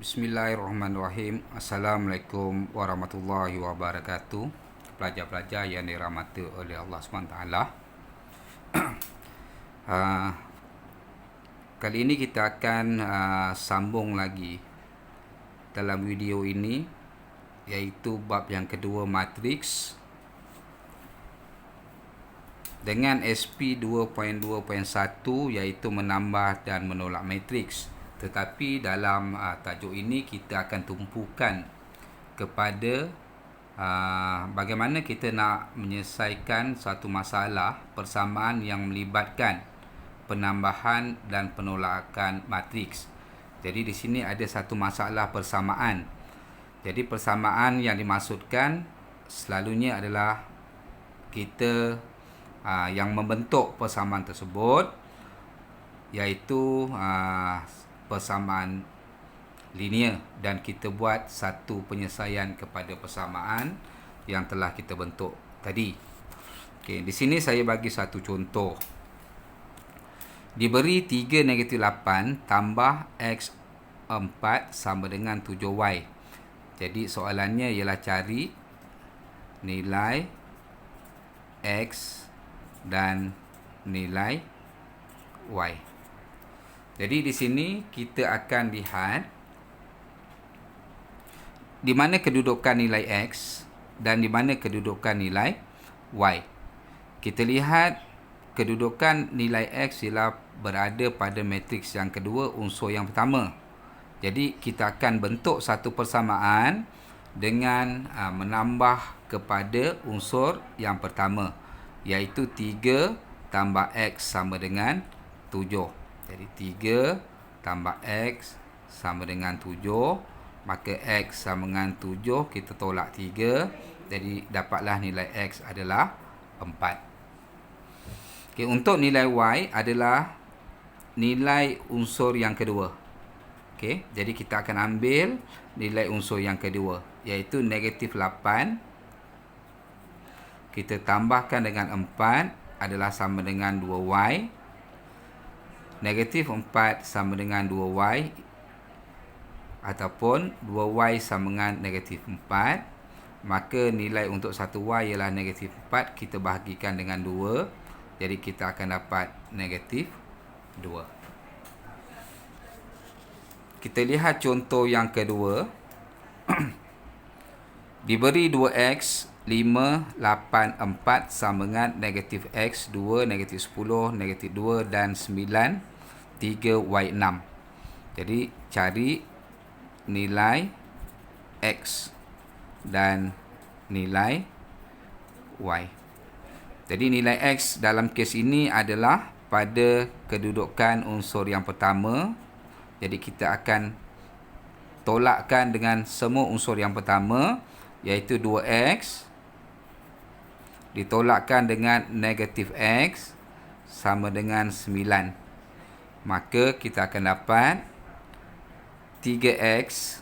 Bismillahirrahmanirrahim. Assalamualaikum warahmatullahi wabarakatuh. Pelajar-pelajar yang dirahmati oleh Allah SWT. Kali ini kita akan sambung lagi dalam video ini, iaitu bab yang kedua, matriks, dengan SP 2.2.1, iaitu menambah dan menolak matriks. Tetapi dalam tajuk ini kita akan tumpukan kepada bagaimana kita nak menyelesaikan satu masalah persamaan yang melibatkan penambahan dan penolakan matriks. Jadi di sini ada satu masalah persamaan. Jadi persamaan yang dimaksudkan selalunya adalah kita yang membentuk persamaan tersebut, iaitu persamaan linear, dan kita buat satu penyelesaian kepada persamaan yang telah kita bentuk tadi. Okey, di sini saya bagi satu contoh. Diberi 3 negatif 8 tambah X 4 sama dengan 7Y. Jadi soalannya ialah cari nilai X dan nilai Y. Jadi di sini kita akan lihat di mana kedudukan nilai X dan di mana kedudukan nilai Y. Kita lihat kedudukan nilai X ialah berada pada matriks yang kedua, unsur yang pertama. Jadi kita akan bentuk satu persamaan dengan menambah kepada unsur yang pertama, iaitu 3 tambah X sama dengan 7. Jadi 3 tambah X sama dengan 7. Maka X sama dengan 7, kita tolak 3. Jadi dapatlah nilai X adalah 4. Okay, untuk nilai Y adalah nilai unsur yang kedua. Okay, jadi kita akan ambil nilai unsur yang kedua, iaitu negatif 8. Kita tambahkan dengan 4 adalah sama dengan 2Y. Negatif 4 sama dengan 2Y, ataupun 2Y sama dengan negatif 4. Maka nilai untuk 1Y ialah negatif 4. Kita bahagikan dengan 2. Jadi kita akan dapat negatif 2. Kita lihat contoh yang kedua. Diberi 2X 5, 8, 4 sama dengan negatif X 2, negatif 10, negatif 2 dan 9, 3Y 6. Jadi cari nilai X dan nilai Y. Jadi nilai X dalam kes ini adalah pada kedudukan unsur yang pertama. Jadi kita akan tolakkan dengan semua unsur yang pertama, iaitu 2X ditolakkan dengan negatif X sama dengan 9. Maka kita akan dapat 3X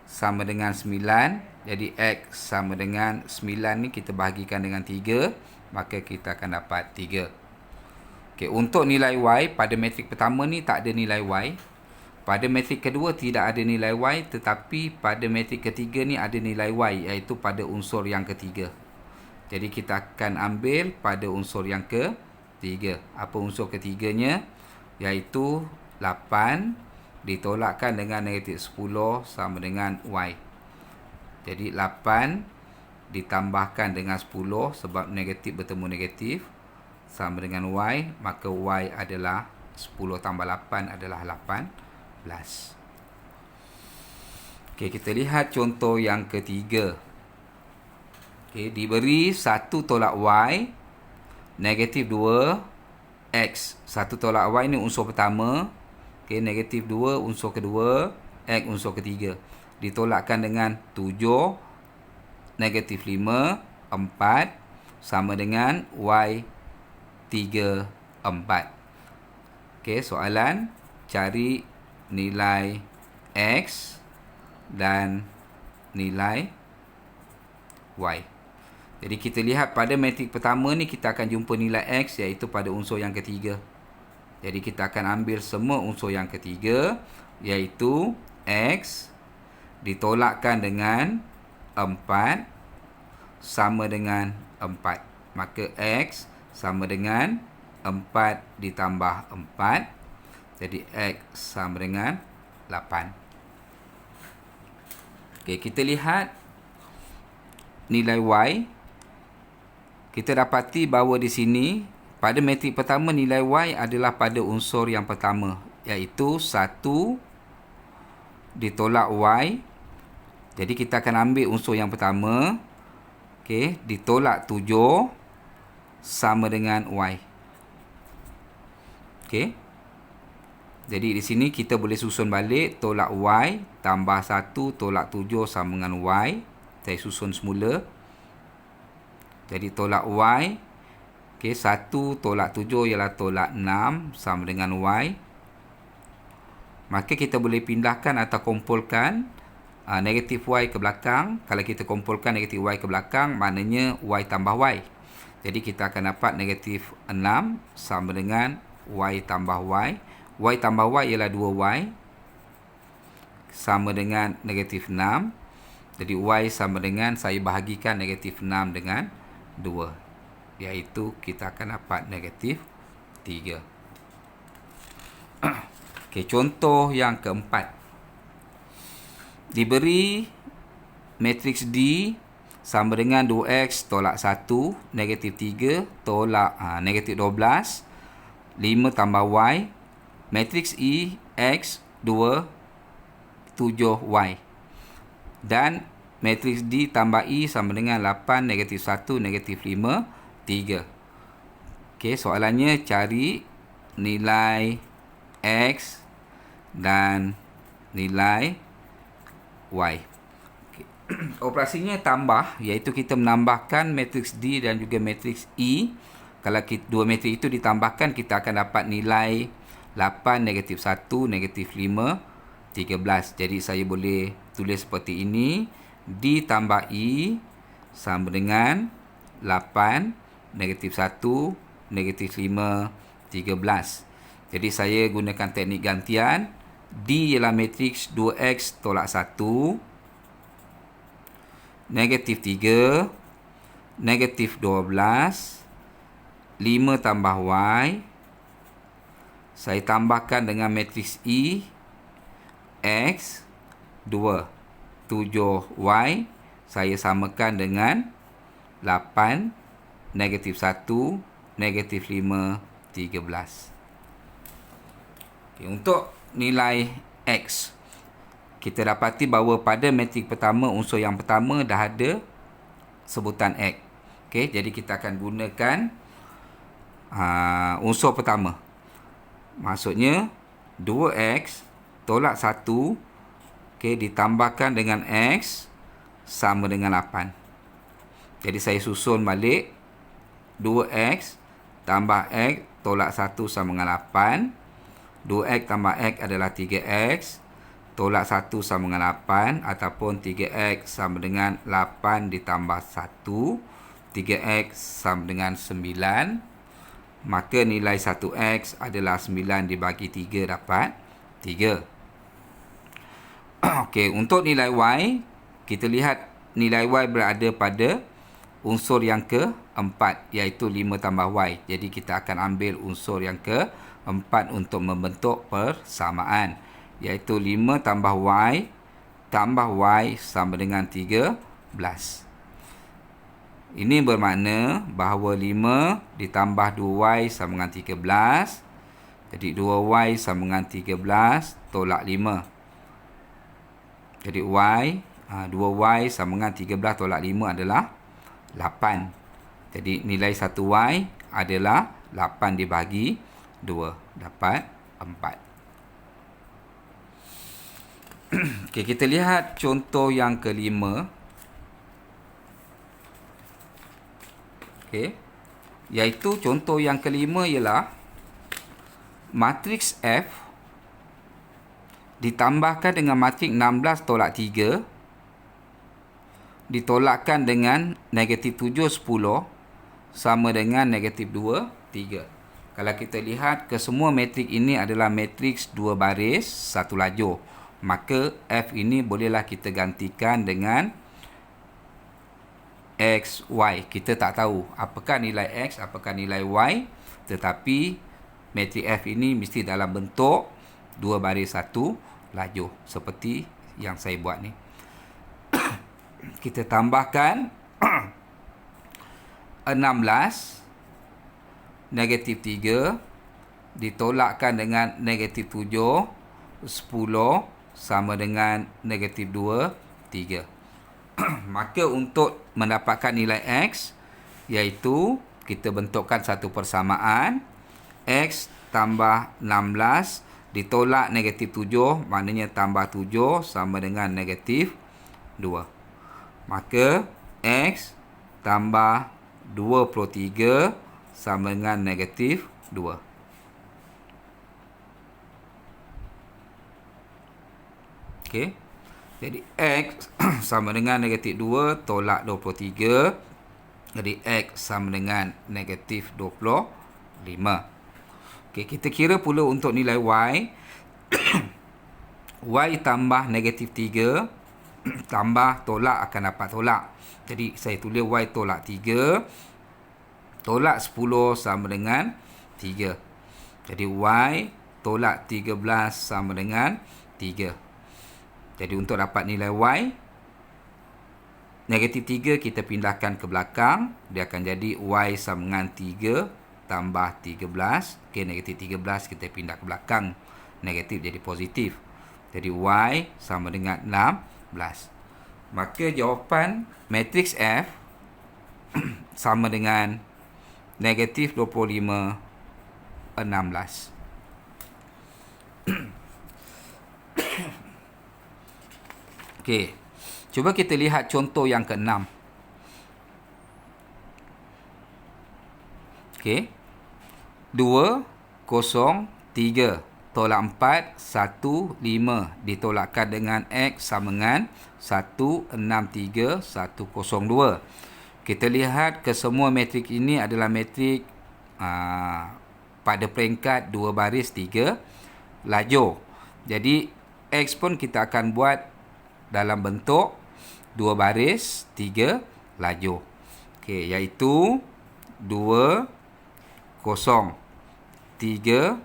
sama dengan 9. Jadi X sama dengan 9 ni kita bahagikan dengan 3. Maka kita akan dapat 3. Okay, untuk nilai Y pada matrik pertama ni tak ada nilai Y. Pada matrik kedua tidak ada nilai Y. Tetapi pada matrik ketiga ni ada nilai Y, iaitu pada unsur yang ketiga. Jadi kita akan ambil pada unsur yang ketiga. Apa unsur ketiganya? Iaitu 8 ditolakkan dengan negatif 10 sama dengan Y. Jadi 8 ditambahkan dengan 10, sebab negatif bertemu negatif, sama dengan Y. Maka Y adalah 10 tambah 8 adalah 18. Okey, kita lihat contoh yang ketiga. Okay, diberi 1 tolak Y, negatif 2X. 1 tolak Y ni unsur pertama. Okay, negatif 2 unsur kedua, X unsur ketiga. Ditolakkan dengan 7, negatif 5, 4 sama dengan Y 3, 4. Okay, soalan cari nilai X dan nilai Y. Jadi kita lihat pada matrik pertama ni kita akan jumpa nilai X, iaitu pada unsur yang ketiga. Jadi kita akan ambil semua unsur yang ketiga, iaitu X ditolakkan dengan 4 sama dengan 4. Maka X sama dengan 4 ditambah 4. Jadi X sama dengan 8. Okey, kita lihat nilai Y. Kita dapati bahawa di sini pada matrik pertama nilai Y adalah pada unsur yang pertama, iaitu 1 ditolak Y. Jadi kita akan ambil unsur yang pertama. Okey, ditolak 7 sama dengan Y. Okey. Jadi di sini kita boleh susun balik, tolak Y tambah 1 tolak 7 sama dengan Y. Saya susun semula. Jadi tolak Y. Okey, 1 tolak 7 ialah tolak 6 sama dengan Y. Maka kita boleh pindahkan atau kumpulkan negatif Y ke belakang. Kalau kita kumpulkan negatif Y ke belakang, maknanya Y tambah Y. Jadi kita akan dapat negatif 6 sama dengan Y tambah Y. Y tambah Y ialah 2Y. Sama dengan negatif 6. Jadi Y sama dengan, saya bahagikan negatif 6 dengan 2. Iaitu kita akan dapat negatif 3. Okey, contoh yang keempat. Diberi matriks D sama dengan 2X tolak 1, negatif 3 tolak negatif 12, 5 tambah Y, matriks E, X, 2, 7Y. Dan matriks D tambah E sama dengan 8, negatif 1, negatif 5, 3. Okey, soalannya cari nilai X dan nilai Y. Okay. Operasinya tambah, iaitu kita menambahkan matriks D dan juga matriks E. Kalau dua matriks itu ditambahkan, kita akan dapat nilai 8, negatif 1, negatif 5, 13. Jadi saya boleh tulis seperti ini. D tambah E sama dengan 8, negatif 1, negatif 5, 13. Jadi saya gunakan teknik gantian. D ialah matriks 2X tolak 1, negatif 3, negatif 12, 5 tambah Y. Saya tambahkan dengan matriks E, X, 2, 7Y. Saya samakan dengan 8, negatif 1, negatif 5, 13. Okay, untuk nilai X, kita dapati bahawa pada matrik pertama, unsur yang pertama dah ada sebutan X. Okay, jadi kita akan gunakan unsur pertama. Maksudnya 2X tolak 1, okay, ditambahkan dengan X sama dengan 8. Jadi saya susun balik. 2X tambah X tolak 1 sama dengan 8. 2X tambah X adalah 3X. Tolak 1 sama dengan 8. Ataupun 3X sama dengan 8 ditambah 1. 3X sama dengan 9. Maka nilai 1X adalah 9 dibagi 3 dapat 3. Okey, untuk nilai Y, kita lihat nilai Y berada pada unsur yang keempat, iaitu 5 tambah Y. Jadi kita akan ambil unsur yang keempat untuk membentuk persamaan, iaitu 5 tambah Y sama dengan 13. Ini bermakna bahawa 5 ditambah 2Y sama dengan 13. Jadi 2Y sama dengan 13 tolak 5. Jadi 2Y sama dengan 13 tolak 5 adalah 8. Jadi nilai 1Y adalah 8 dibagi 2. Dapat 4. Okey, kita lihat contoh yang kelima. Okey. Iaitu contoh yang kelima ialah matriks F ditambahkan dengan matriks 16 tolak 3 ditolakkan dengan negatif 7, 10 sama dengan negatif 2, 3. Kalau kita lihat, kesemua matrik ini adalah matriks 2 baris, 1 lajur. maka F ini bolehlah kita gantikan dengan X, Y. Kita tak tahu apakah nilai X, apakah nilai Y, tetapi matrik F ini mesti dalam bentuk 2 baris 1 lajur seperti yang saya buat ni. Kita tambahkan 16 negatif 3 ditolakkan dengan negatif 7, 10 sama dengan negatif 2, 3. Maka untuk mendapatkan nilai X, iaitu kita bentukkan satu persamaan. X tambah 16 ditolak negatif 7, maknanya tambah 7 sama dengan negatif 2. Maka X tambah 23 sama dengan negatif 2. Okey. Jadi X sama dengan negatif 2 tolak 23. Jadi X sama dengan negatif 25. Okey, kita kira pula untuk nilai Y. Y tambah negatif 3 tambah tolak akan dapat tolak. Jadi saya tulis Y tolak 3 tolak 10 sama dengan 3. Jadi Y tolak 13 sama dengan 3. Jadi untuk dapat nilai Y, negatif 3 kita pindahkan ke belakang. Dia akan jadi Y sama dengan 3 tambah 13. Okey, negatif 13 kita pindah ke belakang. Negatif jadi positif. Jadi Y sama dengan 16. Maka jawapan matriks F sama dengan negatif 25, 16. Okey, cuba kita lihat contoh yang ke-6. Okey, 2, 0, 3 tolak 4, 1, 5 ditolakkan dengan X sama dengan 1, 6, 3, 1, 0, 2. Kita lihat kesemua matrik ini adalah matrik pada peringkat 2 baris 3 lajur. Jadi X pun kita akan buat dalam bentuk 2 baris 3 lajur. Okey, iaitu 2, 0, 3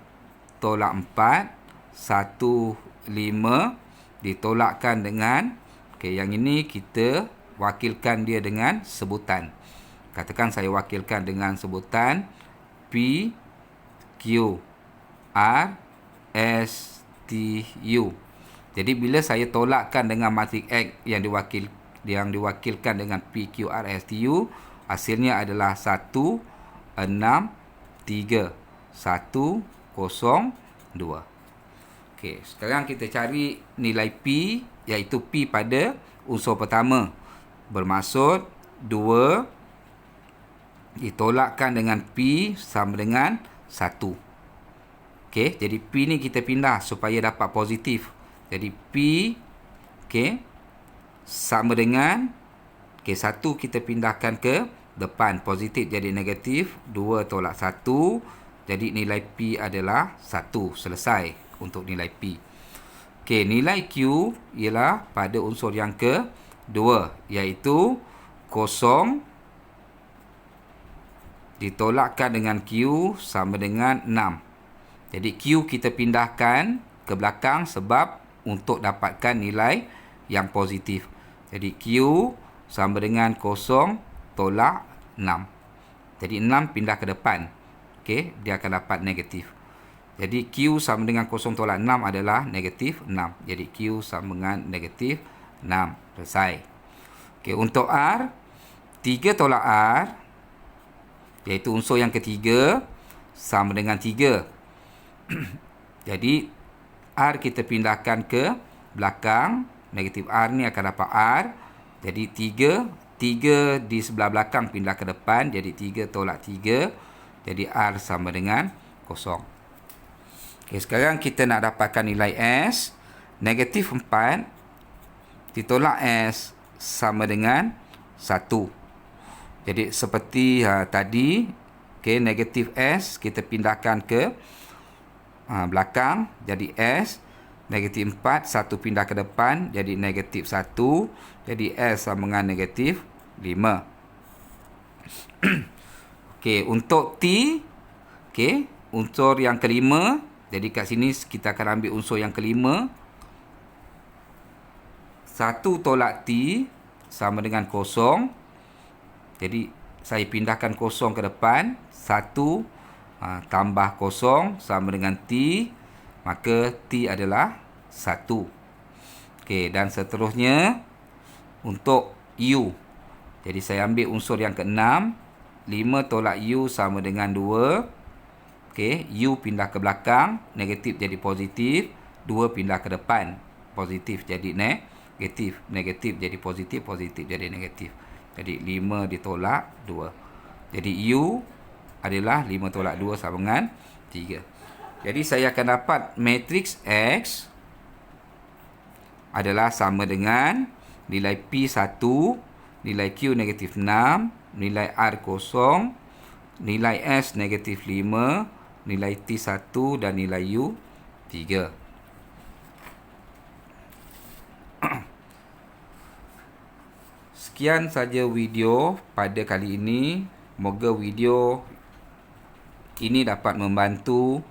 tolak 4, 1, 5 ditolakkan dengan, okey, yang ini kita wakilkan dia dengan sebutan. Katakan saya wakilkan dengan sebutan P, Q, R, S, T, U. Jadi bila saya tolakkan dengan matrik X yang diwakilkan dengan P, Q, R, S, T, U, hasilnya adalah 1, 6, 3, 1, 0, 2. Okey, sekarang kita cari nilai P, iaitu P pada unsur pertama. Bermaksud 2 ditolakkan dengan P sama dengan 1. Okey, jadi P ni kita pindah supaya dapat positif. Jadi P, okey, sama dengan, okey, 1 kita pindahkan ke depan, positif jadi negatif, 2 tolak 1, jadi nilai P adalah 1. Selesai untuk nilai P. Okey, nilai Q ialah pada unsur yang ke-2, iaitu 0 ditolakkan dengan Q sama dengan 6. Jadi Q kita pindahkan ke belakang sebab untuk dapatkan nilai yang positif. Jadi Q sama dengan 0 tolak 6. Jadi 6 pindah ke depan. Okey, dia akan dapat negatif. Jadi Q sama dengan 0 tolak 6 adalah negatif 6. Jadi Q sama dengan negatif 6. Selesai. Okey, untuk R, 3 tolak R, iaitu unsur yang ketiga, sama dengan 3. Jadi R kita pindahkan ke belakang. Negatif R ni akan dapat R. Jadi 3 di sebelah belakang pindah ke depan. Jadi 3 tolak 3. Jadi R sama dengan 0. Okay, sekarang kita nak dapatkan nilai S. Negatif 4 ditolak S sama dengan 1. Jadi seperti tadi, okay, negatif S kita pindahkan ke belakang. Jadi S Negatif 4, 1 pindah ke depan, jadi negatif 1. Jadi S sama dengan negatif 5. Okey, untuk T, okey, unsur yang kelima. Jadi kat sini kita akan ambil unsur yang kelima. 1 tolak T sama dengan 0. Jadi saya pindahkan 0 ke depan. 1 tambah 0 sama dengan T. Maka T adalah 1. Okey, dan seterusnya untuk U. Jadi saya ambil unsur yang ke-6. 5 tolak U sama dengan 2. Okey, U pindah ke belakang. Negatif jadi positif. 2 pindah ke depan. Positif jadi negatif. Negatif jadi positif. Positif jadi negatif. Jadi 5 ditolak 2. Jadi U adalah 5 tolak 2 sama dengan 3. Jadi saya akan dapat matriks X adalah sama dengan nilai P1, nilai Q negatif 6, nilai R kosong, nilai S negatif 5, nilai T1 dan nilai U 3. Sekian saja video pada kali ini. Moga video ini dapat membantu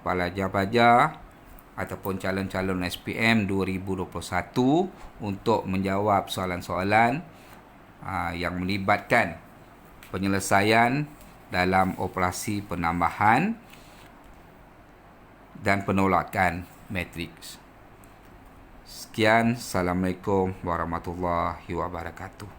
pelajar-pelajar ataupun calon-calon SPM 2021 untuk menjawab soalan-soalan yang melibatkan penyelesaian dalam operasi penambahan dan penolakan matriks. Sekian, Assalamualaikum warahmatullahi wabarakatuh.